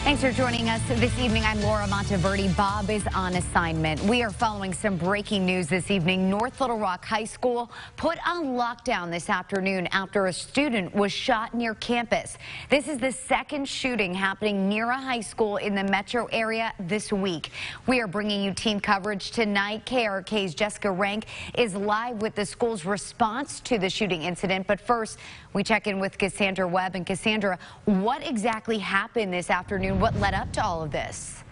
Thanks for joining us this evening. I'm Laura Monteverdi. Bob is on assignment. We are following some breaking news this evening. North Little Rock High School put on lockdown this afternoon after a student was shot near campus. This is the second shooting happening near a high school in the metro area this week. We are bringing you team coverage tonight. KARK's Jessica Rank is live with the school's response to the shooting incident. But first, we check in with Cassandra Webb. And Cassandra, what exactly happened this afternoon? What led up to all of this?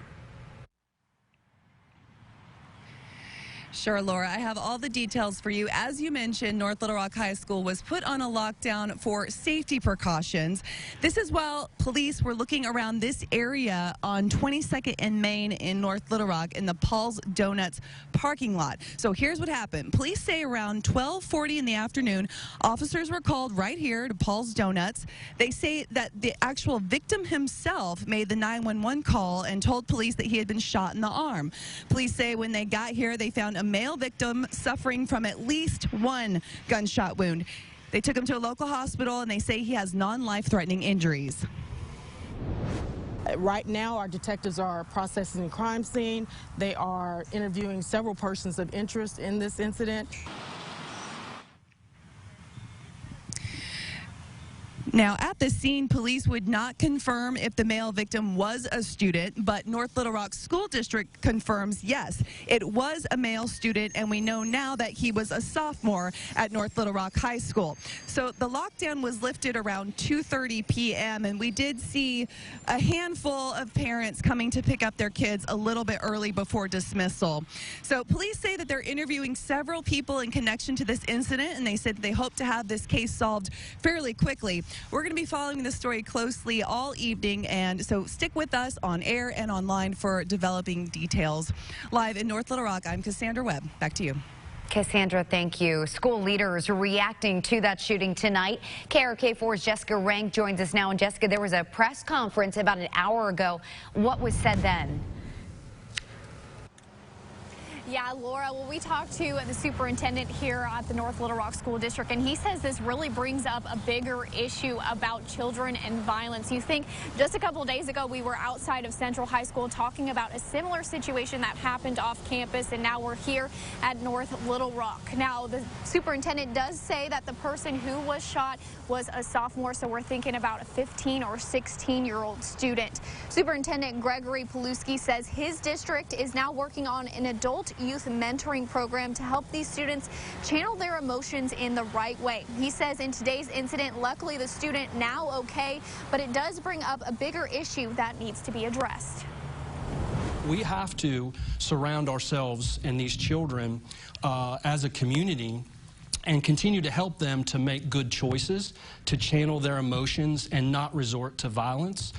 Sure, Laura. I have all the details for you. As you mentioned, North Little Rock High School was put on a lockdown for safety precautions. This is while police were looking around this area on 22nd and Main in North Little Rock in the Paul's Donuts parking lot. So here's what happened. Police say around 12:40 in the afternoon, officers were called right here to Paul's Donuts. They say that the actual victim himself made the 911 call and told police that he had been shot in the arm. Police say when they got here, they found a male victim suffering from at least one gunshot wound. They took him to a local hospital, and they say he has non-life-threatening injuries. Right now, our detectives are processing the crime scene. They are interviewing several persons of interest in this incident. Now, at the scene, police would not confirm if the male victim was a student, but North Little Rock School District confirms, yes, it was a male student, and we know now that he was a sophomore at North Little Rock High School. So the lockdown was lifted around 2:30 p.m., and we did see a handful of parents coming to pick up their kids a little bit early before dismissal. So police say that they're interviewing several people in connection to this incident, and they said they hope to have this case solved fairly quickly. We're going to be following this story closely all evening, and so stick with us on air and online for developing details. Live in North Little Rock, I'm Cassandra Webb. Back to you. Cassandra, thank you. School leaders reacting to that shooting tonight. KARK4's Jessica Rank joins us now. And Jessica, there was a press conference about an hour ago. What was said then? Yeah, Laura, well, we talked to the superintendent here at the North Little Rock School District, and he says this really brings up a bigger issue about children and violence. You think just a couple of days ago we were outside of Central High School talking about a similar situation that happened off campus, and now we're here at North Little Rock. Now, the superintendent does say that the person who was shot was a sophomore, so we're thinking about a 15 or 16-year-old student. Superintendent Gregory Paluski says his district is now working on an adult youth mentoring program to help these students channel their emotions in the right way. He says in today's incident, luckily the student now okay, but it does bring up a bigger issue that needs to be addressed. We have to surround ourselves and these children as a community and continue to help them to make good choices, to channel their emotions and not resort to violence.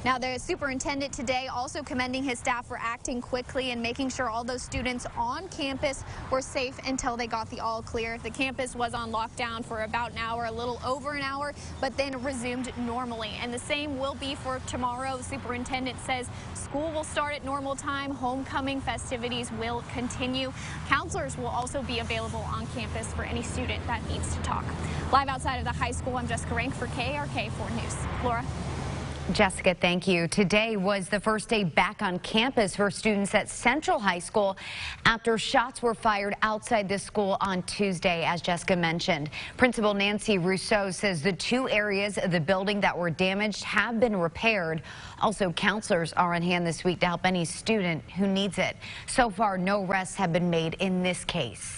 Now, the superintendent today also commending his staff for acting quickly and making sure all those students on campus were safe until they got the all clear. The campus was on lockdown for about an hour, a little over an hour, but then resumed normally. And the same will be for tomorrow. The superintendent says school will start at normal time. Homecoming festivities will continue. Counselors will also be available on campus for any student that needs to talk. Live outside of the high school, I'm Jessica Rank for KARK4 News. Laura? Jessica, thank you. Today was the first day back on campus for students at Central High School after shots were fired outside the school on Tuesday, as Jessica mentioned. Principal Nancy Rousseau says the two areas of the building that were damaged have been repaired. Also, counselors are on hand this week to help any student who needs it. So far, no arrests have been made in this case.